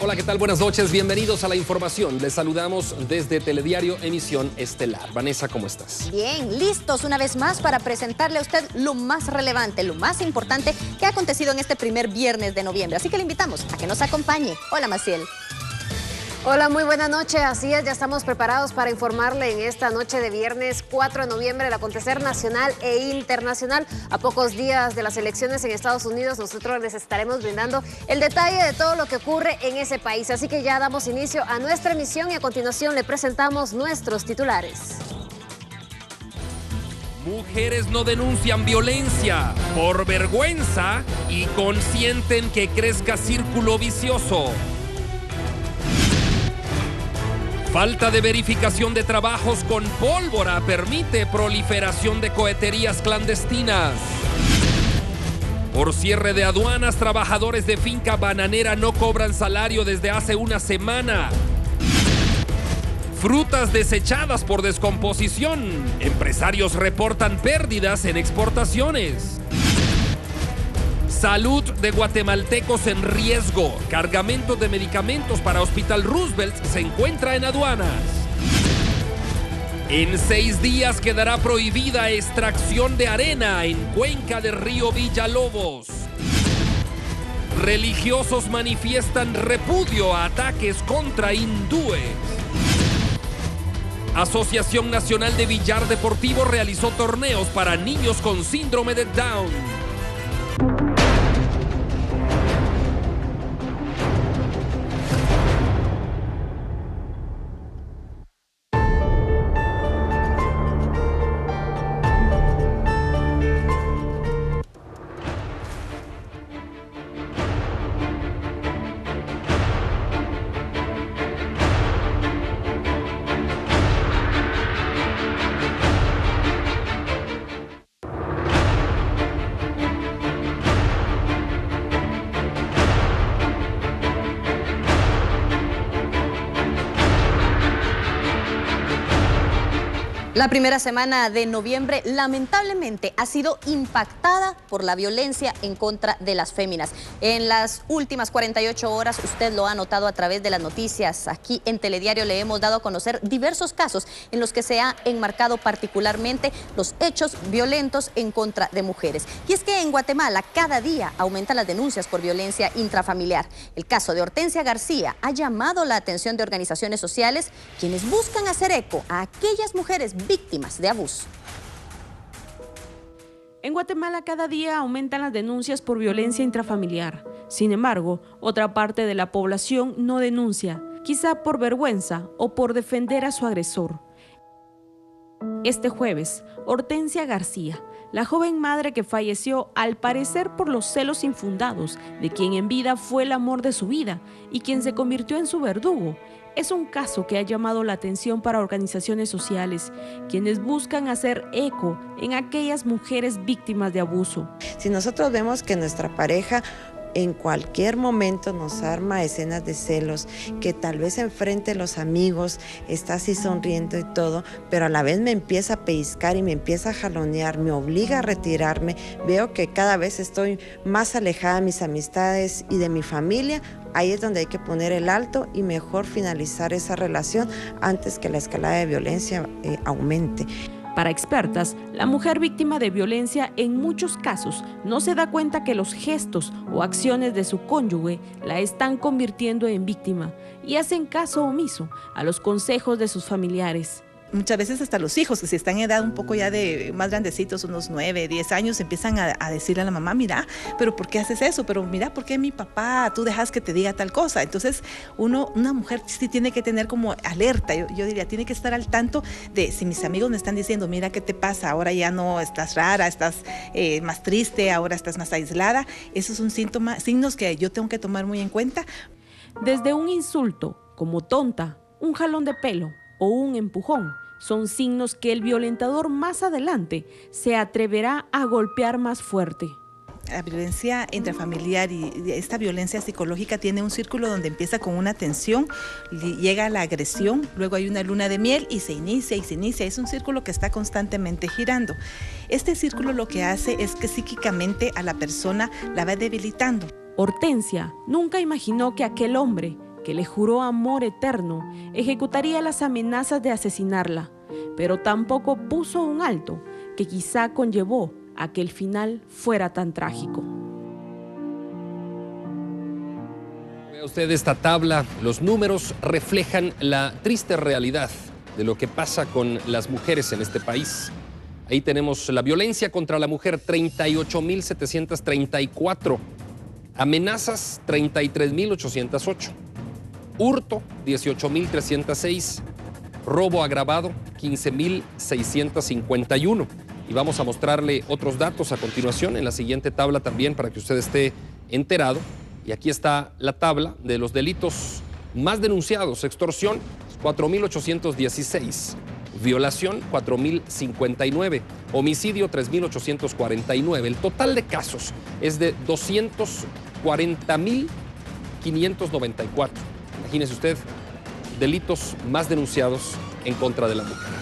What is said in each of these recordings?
Hola, ¿qué tal? Buenas noches, bienvenidos a la información. Les saludamos desde Telediario Emisión Estelar. Vanessa, ¿cómo estás? Bien, listos una vez más para presentarle a usted lo más relevante, lo más importante que ha acontecido en este primer viernes de noviembre. Así que le invitamos a que nos acompañe. Hola, Maciel. Hola, muy buena noche. Así es, ya estamos preparados para informarle en esta noche de viernes 4 de noviembre el acontecer nacional e internacional. A pocos días de las elecciones en Estados Unidos, nosotros les estaremos brindando el detalle de todo lo que ocurre en ese país. Así que ya damos inicio a nuestra emisión y a continuación le presentamos nuestros titulares. Mujeres no denuncian violencia por vergüenza y consienten que crezca círculo vicioso. Falta de verificación de trabajos con pólvora permite proliferación de coheterías clandestinas. Por cierre de aduanas, trabajadores de finca bananera no cobran salario desde hace una semana. Frutas desechadas por descomposición. Empresarios reportan pérdidas en exportaciones. Salud de guatemaltecos en riesgo. Cargamento de medicamentos para Hospital Roosevelt se encuentra en aduanas. En 6 días quedará prohibida extracción de arena en cuenca del río Villalobos. Religiosos manifiestan repudio a ataques contra hindúes. Asociación Nacional de Billar Deportivo realizó torneos para niños con síndrome de Down. La primera semana de noviembre lamentablemente ha sido impactada por la violencia en contra de las féminas. En las últimas 48 horas, usted lo ha notado a través de las noticias. Aquí en Telediario le hemos dado a conocer diversos casos en los que se ha enmarcado particularmente los hechos violentos en contra de mujeres. Y es que en Guatemala cada día aumentan las denuncias por violencia intrafamiliar. El caso de Hortensia García ha llamado la atención de organizaciones sociales, quienes buscan hacer eco a aquellas mujeres víctimas de abuso. En Guatemala cada día aumentan las denuncias por violencia intrafamiliar. Sin embargo, otra parte de la población no denuncia, quizá por vergüenza o por defender a su agresor. Este jueves, Hortensia García, la joven madre que falleció al parecer por los celos infundados de quien en vida fue el amor de su vida y quien se convirtió en su verdugo, es un caso que ha llamado la atención para organizaciones sociales, quienes buscan hacer eco en aquellas mujeres víctimas de abuso. Si nosotros vemos que nuestra pareja en cualquier momento nos arma escenas de celos, que tal vez enfrente los amigos está así sonriendo y todo, pero a la vez me empieza a pellizcar y me empieza a jalonear, me obliga a retirarme, veo que cada vez estoy más alejada de mis amistades y de mi familia. Ahí es donde hay que poner el alto y mejor finalizar esa relación antes que la escalada de violencia aumente. Para expertas, la mujer víctima de violencia en muchos casos no se da cuenta que los gestos o acciones de su cónyuge la están convirtiendo en víctima y hacen caso omiso a los consejos de sus familiares. Muchas veces hasta los hijos, que si están en edad un poco ya de más grandecitos, unos 9, 10 años, empiezan a decirle a la mamá, mira, pero ¿por qué haces eso? Pero mira, ¿por qué mi papá? Tú dejas que te diga tal cosa. Entonces, una mujer sí tiene que tener como alerta, yo diría, tiene que estar al tanto de si mis amigos me están diciendo, mira, ¿qué te pasa? Ahora ya no estás rara, estás más triste, ahora estás más aislada. Esos son signos que yo tengo que tomar muy en cuenta. Desde un insulto, como tonta, un jalón de pelo o un empujón, son signos que el violentador más adelante se atreverá a golpear más fuerte. La violencia intrafamiliar y esta violencia psicológica tiene un círculo donde empieza con una tensión, llega a la agresión, luego hay una luna de miel y se inicia. Es un círculo que está constantemente girando. Este círculo lo que hace es que psíquicamente a la persona la va debilitando. Hortensia nunca imaginó que aquel hombre que le juró amor eterno, ejecutaría las amenazas de asesinarla, pero tampoco puso un alto que quizá conllevó a que el final fuera tan trágico. Vea usted esta tabla, los números reflejan la triste realidad de lo que pasa con las mujeres en este país. Ahí tenemos la violencia contra la mujer, 38.734. Amenazas, 33.808. Hurto, 18.306. Robo agravado, 15.651. Y vamos a mostrarle otros datos a continuación en la siguiente tabla también para que usted esté enterado. Y aquí está la tabla de los delitos más denunciados. Extorsión, 4.816. Violación, 4.059. Homicidio, 3.849. El total de casos es de 240.594. Imagínese usted, delitos más denunciados en contra de la mujer.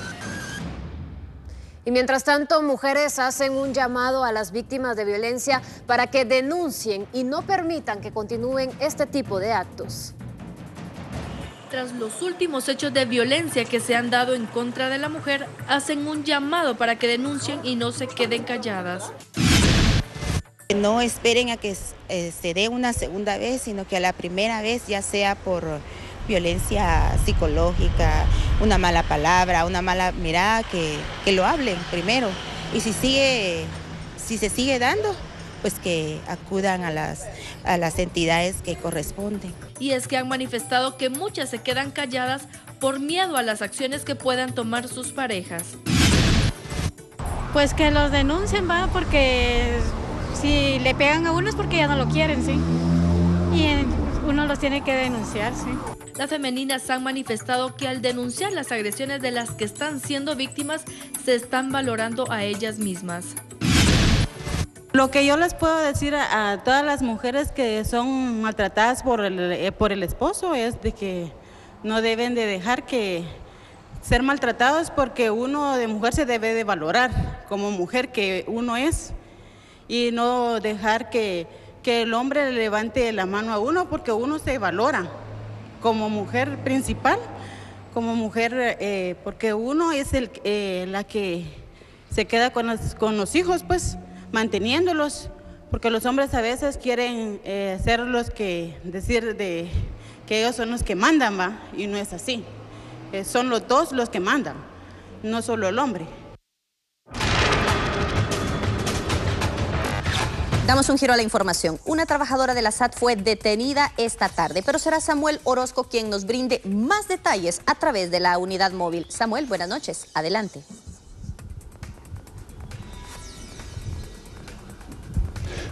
Y mientras tanto, mujeres hacen un llamado a las víctimas de violencia para que denuncien y no permitan que continúen este tipo de actos. Tras los últimos hechos de violencia que se han dado en contra de la mujer, hacen un llamado para que denuncien y no se queden calladas. No esperen a que se dé una segunda vez, sino que a la primera vez, ya sea por violencia psicológica, una mala palabra, una mala mirada, que lo hablen primero. Y si se sigue dando, pues que acudan a las entidades que corresponden. Y es que han manifestado que muchas se quedan calladas por miedo a las acciones que puedan tomar sus parejas. Pues que los denuncien, va, porque si le pegan a uno es porque ya no lo quieren, sí. Y uno los tiene que denunciar, sí. Las femeninas han manifestado que al denunciar las agresiones de las que están siendo víctimas, se están valorando a ellas mismas. Lo que yo les puedo decir a todas las mujeres que son maltratadas por el esposo es de que no deben de dejar que ser maltratados, porque uno de mujer se debe de valorar como mujer que uno es, y no dejar que el hombre le levante la mano a uno, porque uno se valora como mujer principal, como mujer, porque uno es la que se queda con los hijos, pues, manteniéndolos, porque los hombres a veces quieren ser los que decir de que ellos son los que mandan, ¿va? Y no es así. Son los dos los que mandan, no solo el hombre. Damos un giro a la información. Una trabajadora de la SAT fue detenida esta tarde, pero será Samuel Orozco quien nos brinde más detalles a través de la unidad móvil. Samuel, buenas noches. Adelante.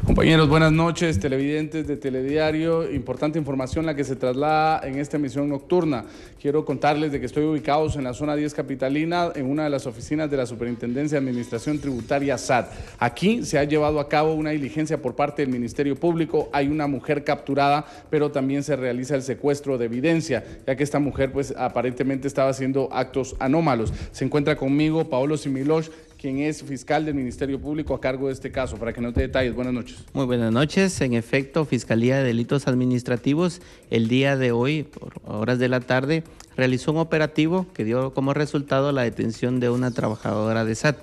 Compañeros, buenas noches, televidentes de Telediario. Importante información la que se traslada en esta emisión nocturna. Quiero contarles de que estoy ubicados en la zona 10 capitalina, en una de las oficinas de la Superintendencia de Administración Tributaria SAT. Aquí se ha llevado a cabo una diligencia por parte del Ministerio Público. Hay una mujer capturada, pero también se realiza el secuestro de evidencia, ya que esta mujer pues aparentemente estaba haciendo actos anómalos. Se encuentra conmigo Paolo Similosh, quien es fiscal del Ministerio Público a cargo de este caso, para que nos dé detalles. Buenas noches. Muy buenas noches. En efecto, Fiscalía de Delitos Administrativos, el día de hoy, por horas de la tarde, realizó un operativo que dio como resultado la detención de una trabajadora de SAT.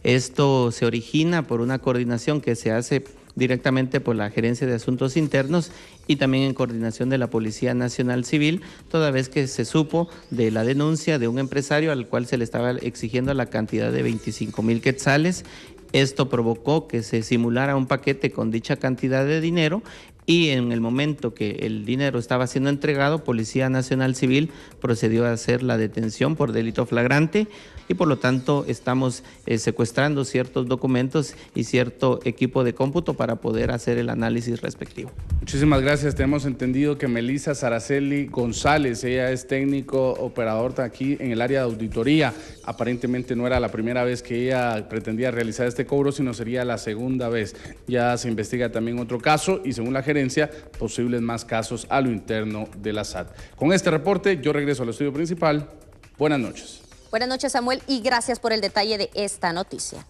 Esto se origina por una coordinación que se hace directamente por la Gerencia de Asuntos Internos y también en coordinación de la Policía Nacional Civil, toda vez que se supo de la denuncia de un empresario al cual se le estaba exigiendo la cantidad de 25,000 quetzales. Esto provocó que se simulara un paquete con dicha cantidad de dinero, y en el momento que el dinero estaba siendo entregado, Policía Nacional Civil procedió a hacer la detención por delito flagrante, y por lo tanto estamos secuestrando ciertos documentos y cierto equipo de cómputo para poder hacer el análisis respectivo. Muchísimas gracias. Tenemos entendido que Melissa Saraceli González, ella es técnico operador aquí en el área de auditoría. Aparentemente no era la primera vez que ella pretendía realizar este cobro, sino sería la segunda vez. Ya se investiga también otro caso y, según la gerencia, posibles más casos a lo interno de la SAT. Con este reporte yo regreso al estudio principal. Buenas noches. Buenas noches, Samuel, y gracias por el detalle de esta noticia.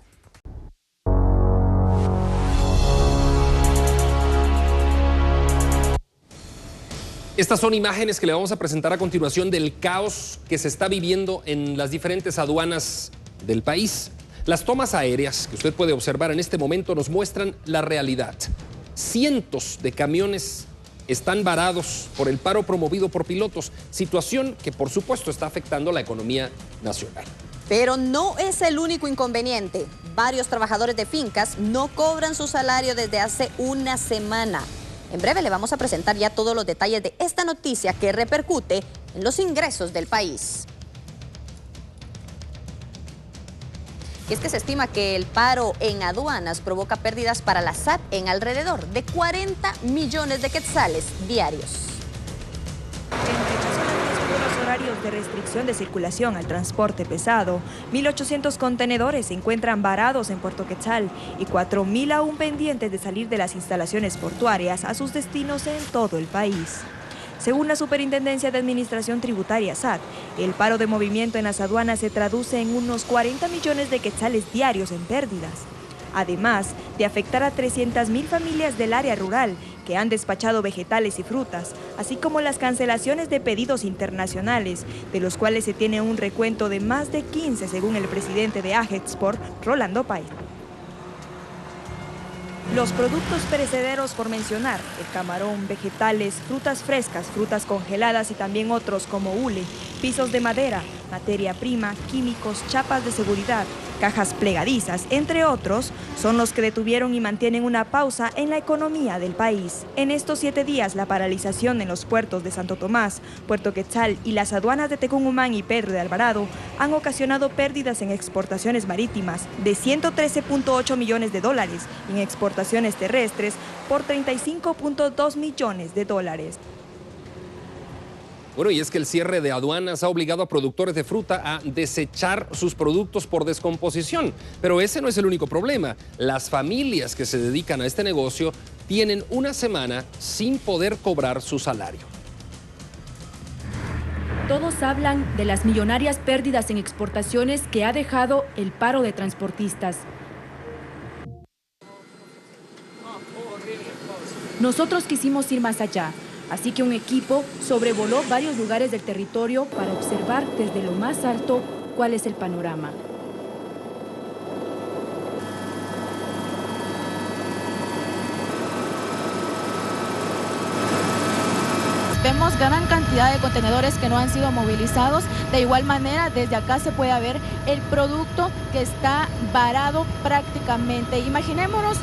Estas son imágenes que le vamos a presentar a continuación del caos que se está viviendo en las diferentes aduanas del país. Las tomas aéreas que usted puede observar en este momento nos muestran la realidad. Cientos de camiones están varados por el paro promovido por pilotos, situación que por supuesto está afectando la economía nacional. Pero no es el único inconveniente. Varios trabajadores de fincas no cobran su salario desde hace una semana. En breve le vamos a presentar ya todos los detalles de esta noticia que repercute en los ingresos del país. Y es que se estima que el paro en aduanas provoca pérdidas para la SAT en alrededor de 40 millones de quetzales diarios. Los horarios de restricción de circulación al transporte pesado, 1.800 contenedores se encuentran varados en Puerto Quetzal y 4.000 aún pendientes de salir de las instalaciones portuarias a sus destinos en todo el país. Según la Superintendencia de Administración Tributaria SAT, el paro de movimiento en las aduanas se traduce en unos 40 millones de quetzales diarios en pérdidas, además de afectar a 300.000 familias del área rural que han despachado vegetales y frutas, así como las cancelaciones de pedidos internacionales, de los cuales se tiene un recuento de más de 15 según el presidente de Agexport, Rolando Pais. Los productos perecederos por mencionar, el camarón, vegetales, frutas frescas, frutas congeladas y también otros como hule, pisos de madera, materia prima, químicos, chapas de seguridad, cajas plegadizas, entre otros, son los que detuvieron y mantienen una pausa en la economía del país. En estos 7 días, la paralización en los puertos de Santo Tomás, Puerto Quetzal y las aduanas de Tecumumán y Pedro de Alvarado han ocasionado pérdidas en exportaciones marítimas de 113.8 millones de dólares y en exportaciones terrestres por 35.2 millones de dólares. Bueno, y es que el cierre de aduanas ha obligado a productores de fruta a desechar sus productos por descomposición. Pero ese no es el único problema. Las familias que se dedican a este negocio tienen una semana sin poder cobrar su salario. Todos hablan de las millonarias pérdidas en exportaciones que ha dejado el paro de transportistas. Nosotros quisimos ir más allá. Así que un equipo sobrevoló varios lugares del territorio para observar desde lo más alto cuál es el panorama. Vemos gran cantidad de contenedores que no han sido movilizados. De igual manera, desde acá se puede ver el producto que está varado prácticamente. Imaginémonos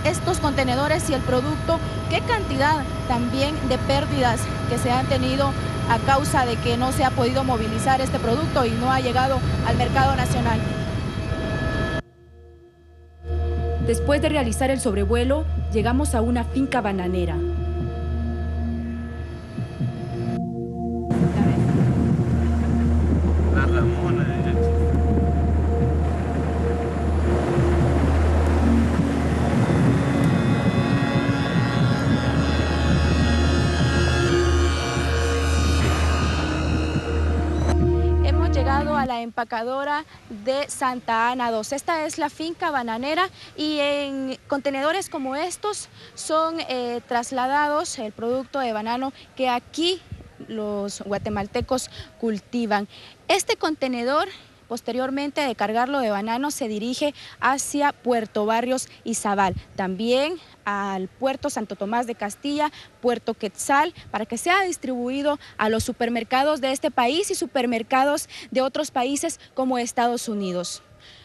estos contenedores y el producto, qué cantidad también de pérdidas que se han tenido a causa de que no se ha podido movilizar este producto y no ha llegado al mercado nacional. Después de realizar el sobrevuelo, llegamos a una finca bananera. A la empacadora de Santa Ana 2. Esta es la finca bananera y en contenedores como estos son trasladados el producto de banano que aquí los guatemaltecos cultivan. Este contenedor, posteriormente de cargarlo de banano, se dirige hacia Puerto Barrios y Zabal, también al puerto Santo Tomás de Castilla, Puerto Quetzal, para que sea distribuido a los supermercados de este país y supermercados de otros países como Estados Unidos.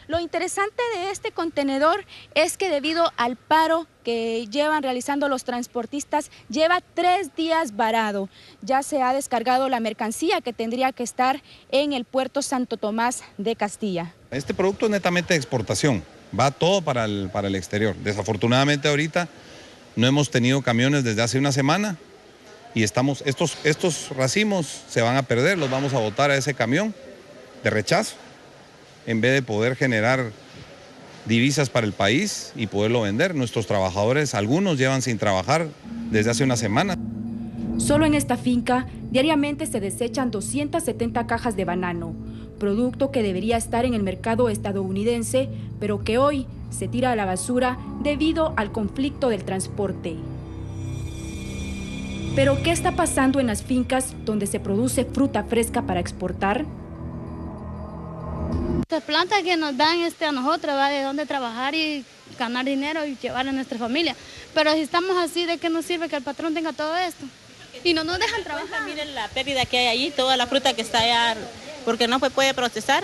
Lo interesante de este contenedor es que debido al paro que llevan realizando los transportistas, lleva 3 días varado. Ya se ha descargado la mercancía que tendría que estar en el puerto Santo Tomás de Castilla. Este producto es netamente de exportación, va todo para el exterior. Desafortunadamente ahorita no hemos tenido camiones desde hace una semana y estos racimos se van a perder, los vamos a botar a ese camión de rechazo, en vez de poder generar divisas para el país y poderlo vender. Nuestros trabajadores, algunos llevan sin trabajar desde hace una semana. Solo en esta finca, diariamente se desechan 270 cajas de banano, producto que debería estar en el mercado estadounidense, pero que hoy se tira a la basura debido al conflicto del transporte. Pero, ¿qué está pasando en las fincas donde se produce fruta fresca para exportar? Estas plantas que nos dan a nosotros, ¿va? De dónde trabajar y ganar dinero y llevar a nuestra familia. Pero si estamos así, ¿de qué nos sirve que el patrón tenga todo esto? Y no nos dejan trabajar. Miren la pérdida que hay allí, toda la fruta que está allá, porque no se puede procesar.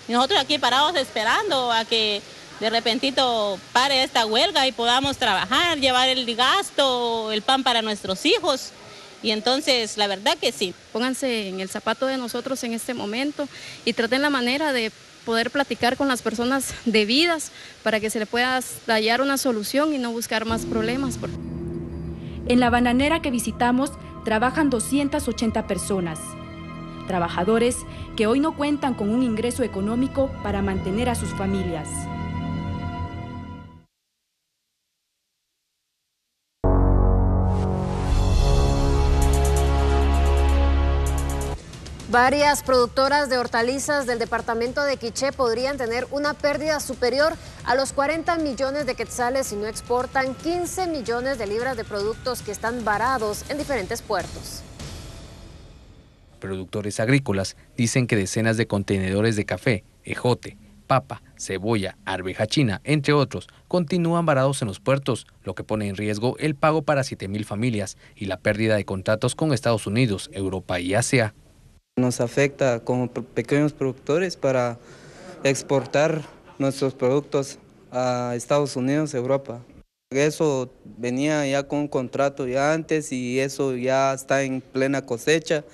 Y nosotros aquí parados esperando a que de repentito pare esta huelga y podamos trabajar, llevar el gasto, el pan para nuestros hijos. Y entonces, la verdad que sí. Pónganse en el zapato de nosotros en este momento y traten la manera de poder platicar con las personas debidas para que se le pueda hallar una solución y no buscar más problemas. En la bananera que visitamos trabajan 280 personas. Trabajadores que hoy no cuentan con un ingreso económico para mantener a sus familias. Varias productoras de hortalizas del departamento de Quiché podrían tener una pérdida superior a los 40 millones de quetzales si no exportan 15 millones de libras de productos que están varados en diferentes puertos. Productores agrícolas dicen que decenas de contenedores de café, ejote, papa, cebolla, arveja china, entre otros, continúan varados en los puertos, lo que pone en riesgo el pago para 7,000 familias y la pérdida de contratos con Estados Unidos, Europa y Asia. Nos afecta como pequeños productores para exportar nuestros productos a Estados Unidos, Europa. Eso venía ya con un contrato ya antes y eso ya está en plena cosecha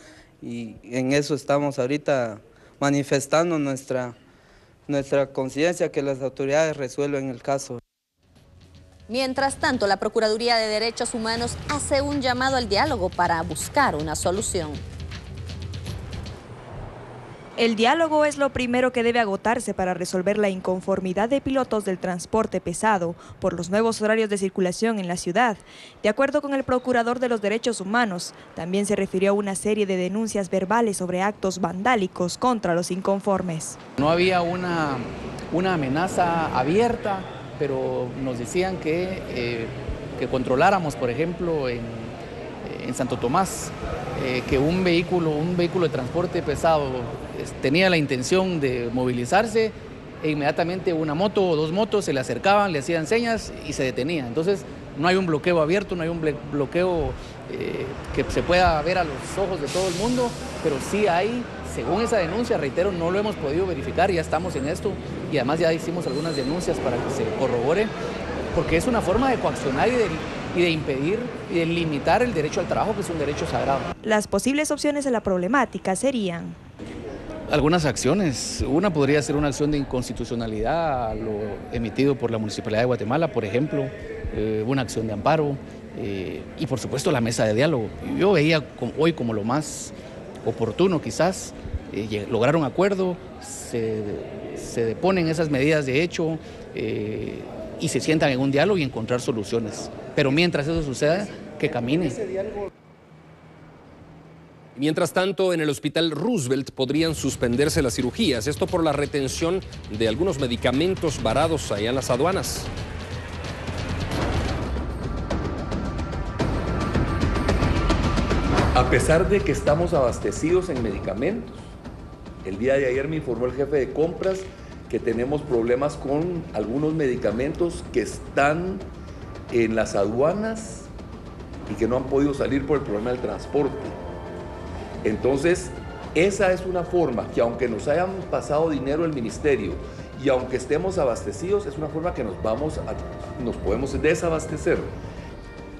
y en eso estamos ahorita manifestando nuestra conciencia que las autoridades resuelven el caso. Mientras tanto, la Procuraduría de Derechos Humanos hace un llamado al diálogo para buscar una solución. El diálogo es lo primero que debe agotarse para resolver la inconformidad de pilotos del transporte pesado por los nuevos horarios de circulación en la ciudad. De acuerdo con el Procurador de los Derechos Humanos, también se refirió a una serie de denuncias verbales sobre actos vandálicos contra los inconformes. No había una amenaza abierta, pero nos decían que controláramos, por ejemplo, en Santo Tomás, que un vehículo de transporte pesado tenía la intención de movilizarse e inmediatamente una moto o dos motos se le acercaban, le hacían señas y se detenía. Entonces no hay un bloqueo abierto, no hay un bloqueo que se pueda ver a los ojos de todo el mundo, pero sí hay, según esa denuncia, reitero, no lo hemos podido verificar, ya estamos en esto y además ya hicimos algunas denuncias para que se corrobore, porque es una forma de coaccionar y de impedir y de limitar el derecho al trabajo, que es un derecho sagrado. Las posibles opciones de la problemática serían: algunas acciones. Una podría ser una acción de inconstitucionalidad a lo emitido por la Municipalidad de Guatemala, por ejemplo, una acción de amparo y por supuesto la mesa de diálogo. Yo veía hoy como lo más oportuno quizás, lograr un acuerdo, se deponen esas medidas de hecho y se sientan en un diálogo y encontrar soluciones. Pero mientras eso suceda, que camine. Mientras tanto, en el Hospital Roosevelt podrían suspenderse las cirugías, esto por la retención de algunos medicamentos varados allá en las aduanas. A pesar de que estamos abastecidos en medicamentos, el día de ayer me informó el jefe de compras que tenemos problemas con algunos medicamentos que están en las aduanas y que no han podido salir por el problema del transporte. Entonces, esa es una forma que, aunque nos hayamos pasado dinero el ministerio y aunque estemos abastecidos, es una forma que nos podemos desabastecer.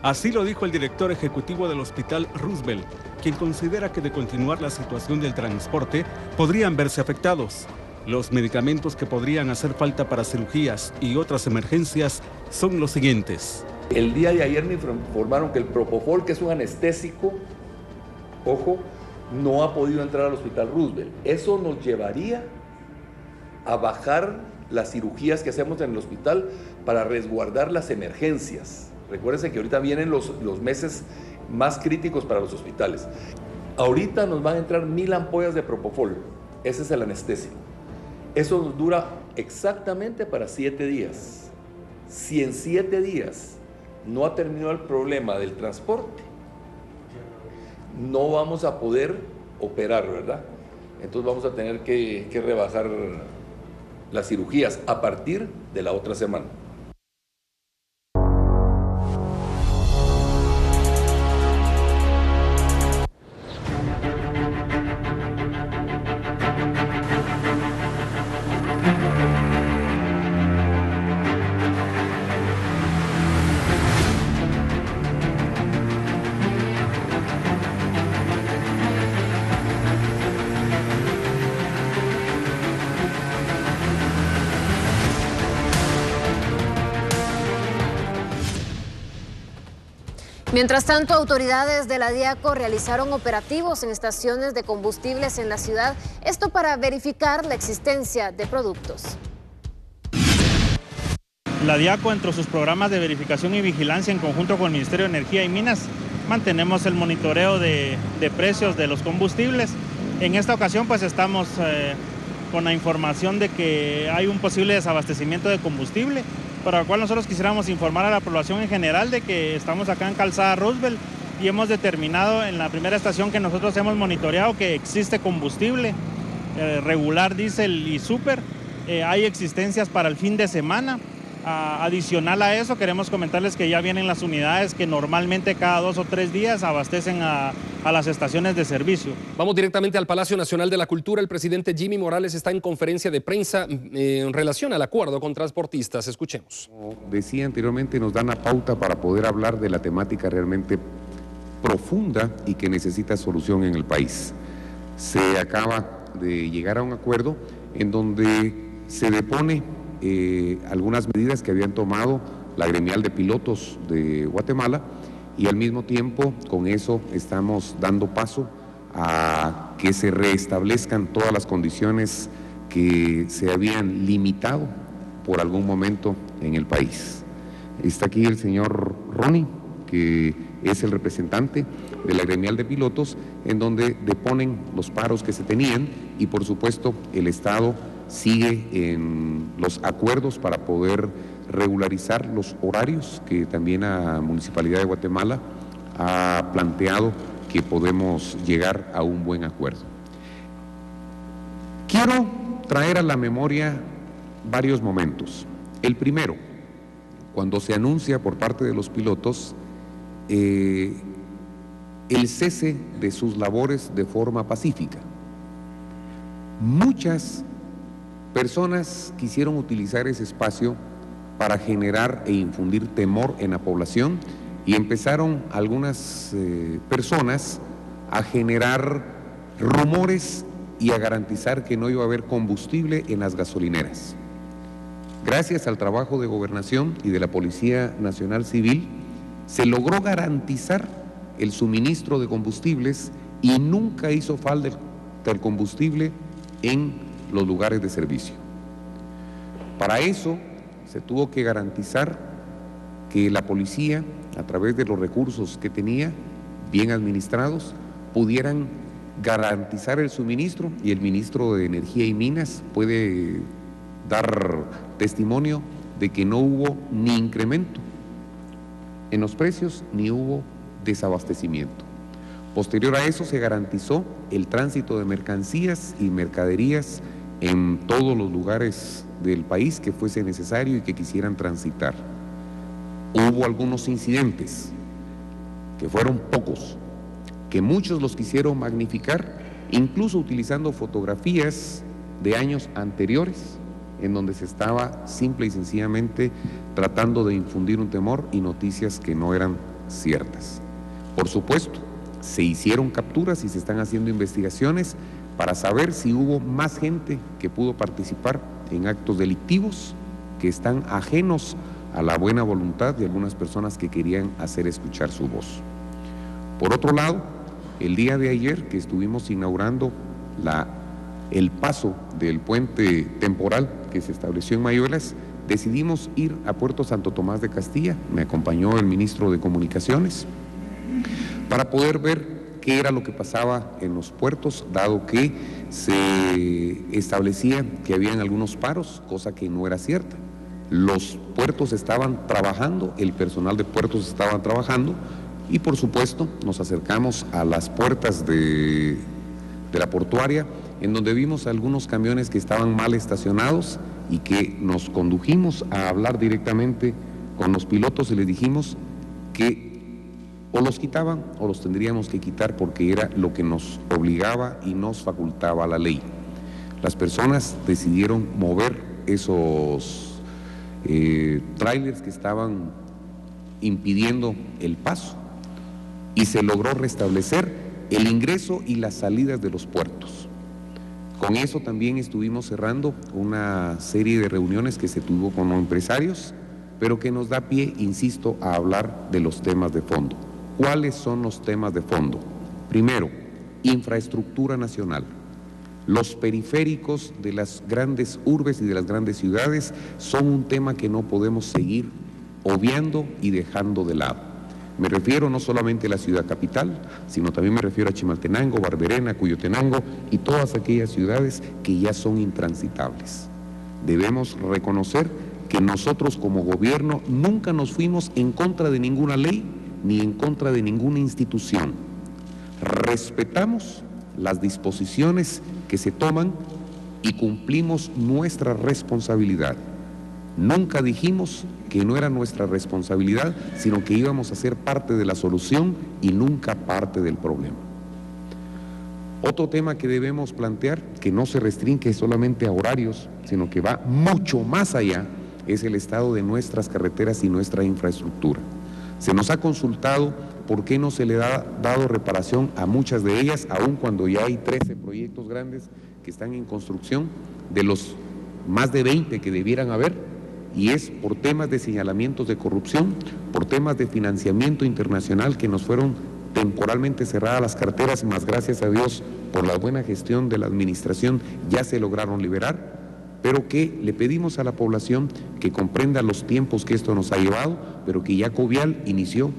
Así lo dijo el director ejecutivo del Hospital Roosevelt, quien considera que de continuar la situación del transporte podrían verse afectados. Los medicamentos que podrían hacer falta para cirugías y otras emergencias son los siguientes. El día de ayer me informaron que el Propofol, que es un anestésico, ojo, no ha podido entrar al Hospital Roosevelt. Eso nos llevaría a bajar las cirugías que hacemos en el hospital para resguardar las emergencias. Recuérdense que ahorita vienen los meses más críticos para los hospitales. Ahorita nos van a entrar 1000 ampollas de Propofol. Ese es el anestésico. Eso nos dura exactamente para 7 días. Si en 7 días no ha terminado el problema del transporte, no vamos a poder operar, ¿verdad? Entonces vamos a tener que rebajar las cirugías a partir de la otra semana. Mientras tanto, autoridades de la DIACO realizaron operativos en estaciones de combustibles en la ciudad, esto para verificar la existencia de productos. La DIACO, entre sus programas de verificación y vigilancia en conjunto con el Ministerio de Energía y Minas, mantenemos el monitoreo de precios de los combustibles. En esta ocasión pues estamos con la información de que hay un posible desabastecimiento de combustible, para lo cual nosotros quisiéramos informar a la población en general de que estamos acá en Calzada Roosevelt y hemos determinado en la primera estación que nosotros hemos monitoreado que existe combustible regular, diésel y súper. Hay existencias para el fin de semana. Adicional a eso, queremos comentarles que ya vienen las unidades que normalmente cada 2 o 3 días abastecen a las estaciones de servicio. Vamos directamente al Palacio Nacional de la Cultura. El presidente Jimmy Morales está en conferencia de prensa en relación al acuerdo con transportistas. Escuchemos. Como decía anteriormente, nos dan la pauta para poder hablar de la temática realmente profunda y que necesita solución en el país. Se acaba de llegar a un acuerdo en donde se depone algunas medidas que habían tomado la gremial de pilotos de Guatemala y al mismo tiempo con eso estamos dando paso a que se reestablezcan todas las condiciones que se habían limitado por algún momento en el país. Está aquí el señor Ronnie, que es el representante de la gremial de pilotos, en donde deponen los paros que se tenían y por supuesto el Estado sigue en los acuerdos para poder regularizar los horarios que también la Municipalidad de Guatemala ha planteado que podemos llegar a un buen acuerdo. Quiero traer a la memoria varios momentos. El primero, cuando se anuncia por parte de los pilotos el cese de sus labores de forma pacífica. Muchas personas quisieron utilizar ese espacio para generar e infundir temor en la población y empezaron algunas personas a generar rumores y a garantizar que no iba a haber combustible en las gasolineras. Gracias al trabajo de Gobernación y de la Policía Nacional Civil, se logró garantizar el suministro de combustibles y nunca hizo falta el combustible en los lugares de servicio. Para eso se tuvo que garantizar que la policía, a través de los recursos que tenía, bien administrados, pudieran garantizar el suministro, y el ministro de Energía y Minas puede dar testimonio de que no hubo ni incremento en los precios ni hubo desabastecimiento. Posterior a eso se garantizó el tránsito de mercancías y mercaderías en todos los lugares del país que fuese necesario y que quisieran transitar. Hubo algunos incidentes, que fueron pocos, que muchos los quisieron magnificar, incluso utilizando fotografías de años anteriores, en donde se estaba simple y sencillamente tratando de infundir un temor y noticias que no eran ciertas. Por supuesto, se hicieron capturas y se están haciendo investigaciones para saber si hubo más gente que pudo participar en actos delictivos que están ajenos a la buena voluntad de algunas personas que querían hacer escuchar su voz. Por otro lado, el día de ayer que estuvimos inaugurando el paso del puente temporal que se estableció en Mayuelas, decidimos ir a Puerto Santo Tomás de Castilla, me acompañó el ministro de Comunicaciones, para poder ver qué era lo que pasaba en los puertos, dado que se establecía que habían algunos paros, cosa que no era cierta. Los puertos estaban trabajando, el personal de puertos estaba trabajando Y por supuesto nos acercamos a las puertas de la portuaria, en donde vimos algunos camiones que estaban mal estacionados y que nos condujimos a hablar directamente con los pilotos y les dijimos que o los quitaban o los tendríamos que quitar porque era lo que nos obligaba y nos facultaba la ley. Las personas decidieron mover esos trailers que estaban impidiendo el paso y se logró restablecer el ingreso y las salidas de los puertos. Con eso también estuvimos cerrando una serie de reuniones que se tuvo con los empresarios, pero que nos da pie, insisto, a hablar de los temas de fondo. ¿Cuáles son los temas de fondo? Primero, infraestructura nacional. Los periféricos de las grandes urbes y de las grandes ciudades son un tema que no podemos seguir obviando y dejando de lado. Me refiero no solamente a la ciudad capital, sino también me refiero a Chimaltenango, Barberena, Cuyotenango y todas aquellas ciudades que ya son intransitables. Debemos reconocer que nosotros como gobierno nunca nos fuimos en contra de ninguna ley ni en contra de ninguna institución. Respetamos las disposiciones que se toman y cumplimos nuestra responsabilidad. Nunca dijimos que no era nuestra responsabilidad, sino que íbamos a ser parte de la solución y nunca parte del problema. Otro tema que debemos plantear, que no se restringe solamente a horarios, sino que va mucho más allá, es el estado de nuestras carreteras y nuestra infraestructura. Se nos ha consultado por qué no se le ha dado reparación a muchas de ellas, aun cuando ya hay 13 proyectos grandes que están en construcción, de los más de 20 que debieran haber, y es por temas de señalamientos de corrupción, por temas de financiamiento internacional que nos fueron temporalmente cerradas las carteras, más gracias a Dios por la buena gestión de la administración ya se lograron liberar, pero que le pedimos a la población que comprenda los tiempos que esto nos ha llevado, pero que ya Covial inició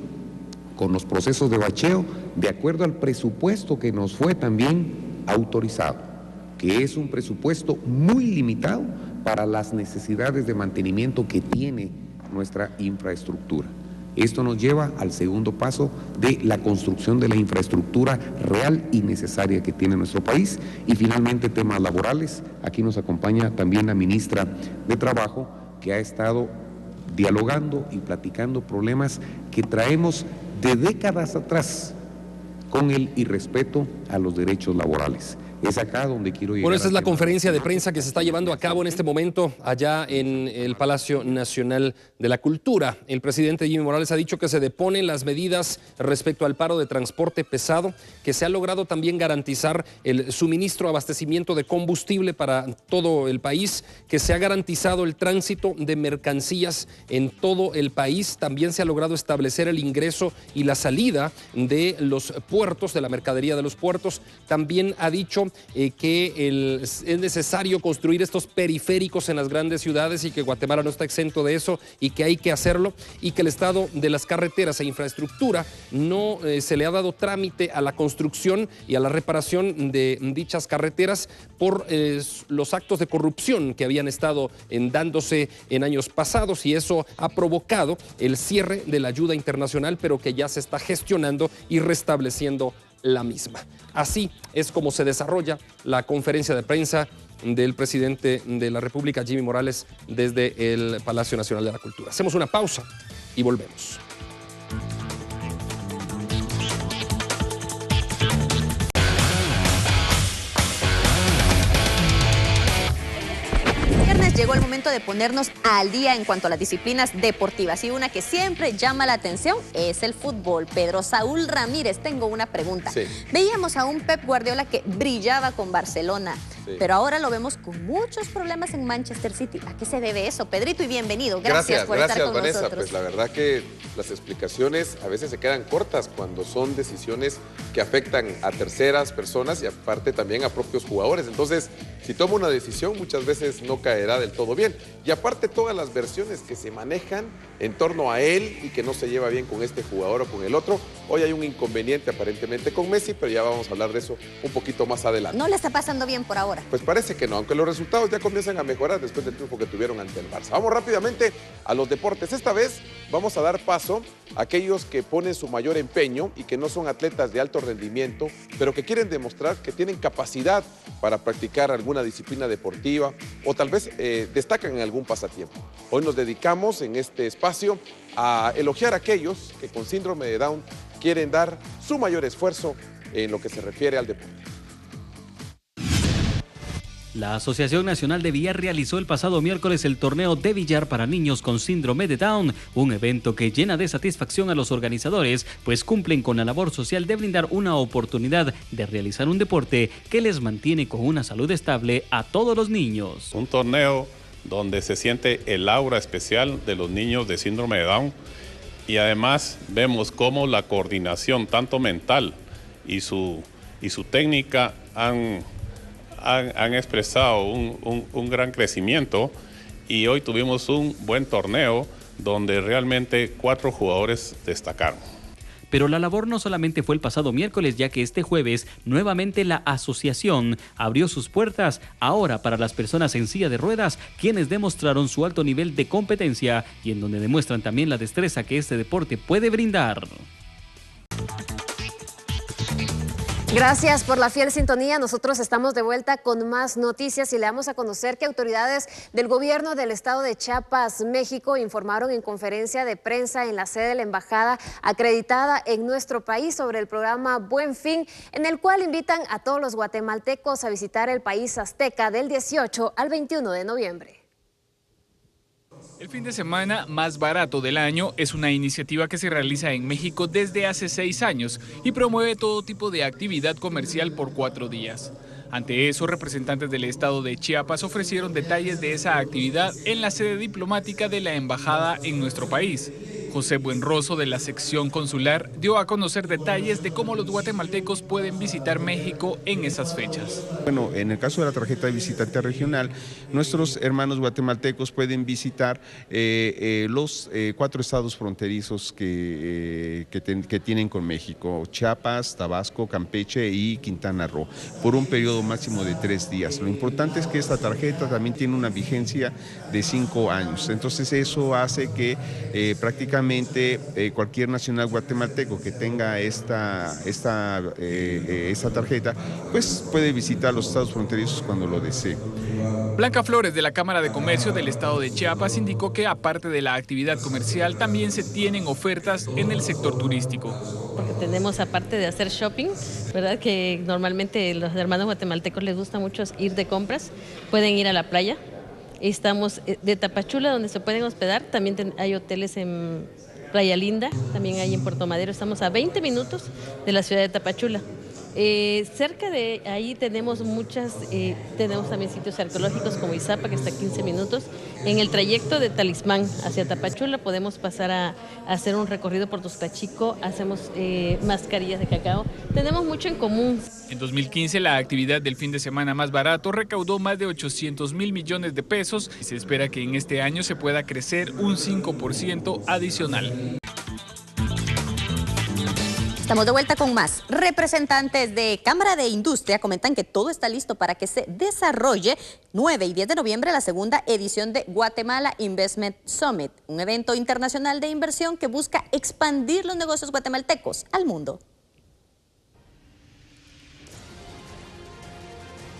con los procesos de bacheo de acuerdo al presupuesto que nos fue también autorizado, que es un presupuesto muy limitado para las necesidades de mantenimiento que tiene nuestra infraestructura. Esto nos lleva al segundo paso de la construcción de la infraestructura real y necesaria que tiene nuestro país. Y finalmente, temas laborales. Aquí nos acompaña también la ministra de Trabajo, que ha estado dialogando y platicando problemas que traemos de décadas atrás con el irrespeto a los derechos laborales. Es acá donde quiero llegar. Bueno, esta es la conferencia de prensa que se está llevando a cabo en este momento allá en el Palacio Nacional de la Cultura. El presidente Jimmy Morales ha dicho que se deponen las medidas respecto al paro de transporte pesado, que se ha logrado también garantizar el suministro, abastecimiento de combustible para todo el país, que se ha garantizado el tránsito de mercancías en todo el país. También se ha logrado establecer el ingreso y la salida de los puertos, de la mercadería de los puertos. También ha dicho que es necesario construir estos periféricos en las grandes ciudades y que Guatemala no está exento de eso y que hay que hacerlo, y que el estado de las carreteras e infraestructura no se le ha dado trámite a la construcción y a la reparación de dichas carreteras por los actos de corrupción que habían estado dándose en años pasados, y eso ha provocado el cierre de la ayuda internacional, pero que ya se está gestionando y restableciendo la misma. Así es como se desarrolla la conferencia de prensa del presidente de la República, Jimmy Morales, desde el Palacio Nacional de la Cultura. Hacemos una pausa y volvemos. Llegó el momento de ponernos al día en cuanto a las disciplinas deportivas, y una que siempre llama la atención es el fútbol. Pedro Saúl Ramírez, tengo una pregunta. Sí. Veíamos a un Pep Guardiola que brillaba con Barcelona, pero ahora lo vemos con muchos problemas en Manchester City. ¿A qué se debe eso, Pedrito? Y bienvenido. Gracias por estar con Vanessa. nosotros. Pues la verdad que las explicaciones a veces se quedan cortas cuando son decisiones que afectan a terceras personas y aparte también a propios jugadores. Entonces, si toma una decisión, muchas veces no caerá del todo bien. Y aparte, todas las versiones que se manejan en torno a él y que no se lleva bien con este jugador o con el otro. Hoy hay un inconveniente aparentemente con Messi, pero ya vamos a hablar de eso un poquito más adelante. No le está pasando bien por ahora. Pues parece que no, aunque los resultados ya comienzan a mejorar después del triunfo que tuvieron ante el Barça. Vamos rápidamente a los deportes. Esta vez vamos a dar paso a aquellos que ponen su mayor empeño y que no son atletas de alto rendimiento, pero que quieren demostrar que tienen capacidad para practicar alguna disciplina deportiva o tal vez destacan en algún pasatiempo. Hoy nos dedicamos en este espacio a elogiar a aquellos que con síndrome de Down quieren dar su mayor esfuerzo en lo que se refiere al deporte. La Asociación Nacional de Billar realizó el pasado miércoles el torneo de billar para niños con síndrome de Down, un evento que llena de satisfacción a los organizadores, pues cumplen con la labor social de brindar una oportunidad de realizar un deporte que les mantiene con una salud estable a todos los niños. Un torneo donde se siente el aura especial de los niños de síndrome de Down y además vemos cómo la coordinación tanto mental y su técnica han expresado un gran crecimiento, y hoy tuvimos un buen torneo donde realmente 4 jugadores destacaron. Pero la labor no solamente fue el pasado miércoles, ya que este jueves nuevamente la asociación abrió sus puertas ahora para las personas en silla de ruedas, quienes demostraron su alto nivel de competencia y en donde demuestran también la destreza que este deporte puede brindar. Gracias por la fiel sintonía. Nosotros estamos de vuelta con más noticias y le damos a conocer que autoridades del gobierno del estado de Chiapas, México, informaron en conferencia de prensa en la sede de la embajada acreditada en nuestro país sobre el programa Buen Fin, en el cual invitan a todos los guatemaltecos a visitar el país azteca del 18 al 21 de noviembre. El fin de semana más barato del año es una iniciativa que se realiza en México desde hace 6 años y promueve todo tipo de actividad comercial por 4 días. Ante eso, representantes del estado de Chiapas ofrecieron detalles de esa actividad en la sede diplomática de la embajada en nuestro país. José Buenroso, de la sección consular, dio a conocer detalles de cómo los guatemaltecos pueden visitar México en esas fechas. Bueno, en el caso de la tarjeta de visitante regional, nuestros hermanos guatemaltecos pueden visitar los 4 estados fronterizos que tienen con México: Chiapas, Tabasco, Campeche y Quintana Roo, por un periodo máximo de 3 días. Lo importante es que esta tarjeta también tiene una vigencia de 5 años, entonces eso hace que prácticamente cualquier nacional guatemalteco que tenga esta tarjeta, pues puede visitar los estados fronterizos cuando lo desee. Blanca Flores, de la Cámara de Comercio del estado de Chiapas, indicó que aparte de la actividad comercial, también se tienen ofertas en el sector turístico. Porque tenemos, aparte de hacer shopping, ¿verdad?, que normalmente los hermanos guatemaltecos les gusta mucho ir de compras, pueden ir a la playa. Estamos de Tapachula, donde se pueden hospedar. También hay hoteles en Playa Linda, también hay en Puerto Madero. Estamos a 20 minutos de la ciudad de Tapachula. Cerca de ahí tenemos tenemos también sitios arqueológicos como Izapa, que está a 15 minutos. En el trayecto de Talismán hacia Tapachula podemos pasar a hacer un recorrido por Tuxtlachico, hacemos mascarillas de cacao. Tenemos mucho en común. En 2015, la actividad del fin de semana más barato recaudó más de 800,000 millones de pesos y se espera que en este año se pueda crecer un 5% adicional. Estamos de vuelta con más. Representantes de Cámara de Industria comentan que todo está listo para que se desarrolle 9 y 10 de noviembre la segunda edición de Guatemala Investment Summit, un evento internacional de inversión que busca expandir los negocios guatemaltecos al mundo.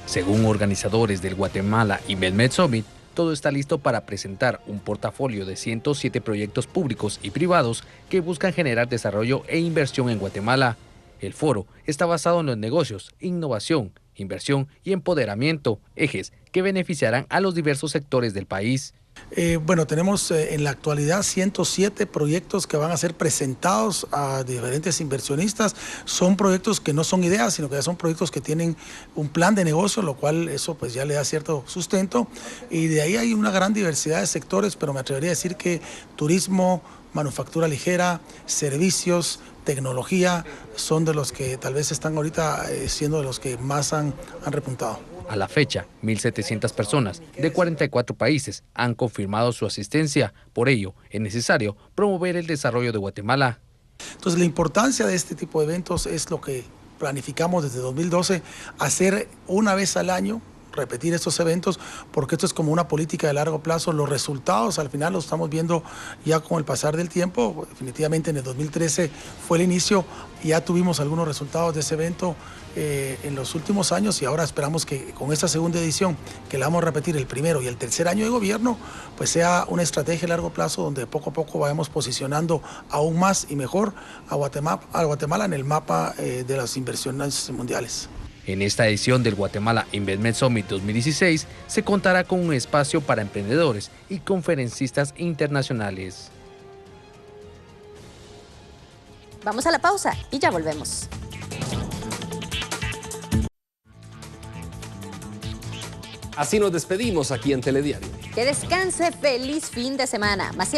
Según organizadores del Guatemala Investment Summit, todo está listo para presentar un portafolio de 107 proyectos públicos y privados que buscan generar desarrollo e inversión en Guatemala. El foro está basado en los negocios, innovación, inversión y empoderamiento, ejes que beneficiarán a los diversos sectores del país. Bueno, tenemos en la actualidad 107 proyectos que van a ser presentados a diferentes inversionistas. Son proyectos que no son ideas, sino que ya son proyectos que tienen un plan de negocio, lo cual eso pues ya le da cierto sustento. Y de ahí hay una gran diversidad de sectores, pero me atrevería a decir que turismo, manufactura ligera, servicios, tecnología, son de los que tal vez están ahorita siendo de los que más han repuntado. A la fecha, 1.700 personas de 44 países han confirmado su asistencia. Por ello, es necesario promover el desarrollo de Guatemala. Entonces, la importancia de este tipo de eventos es lo que planificamos desde 2012, hacer una vez al año, repetir estos eventos, porque esto es como una política de largo plazo. Los resultados al final los estamos viendo ya con el pasar del tiempo. Definitivamente en el 2013 fue el inicio, ya tuvimos algunos resultados de ese evento en los últimos años, y ahora esperamos que con esta segunda edición, que la vamos a repetir el primero y el tercer año de gobierno, pues sea una estrategia a largo plazo donde poco a poco vayamos posicionando aún más y mejor a Guatemala en el mapa de las inversiones mundiales. En esta edición del Guatemala Investment Summit 2016 se contará con un espacio para emprendedores y conferencistas internacionales. Vamos a la pausa y ya volvemos. Así nos despedimos aquí en Telediario. Que descanse, feliz fin de semana.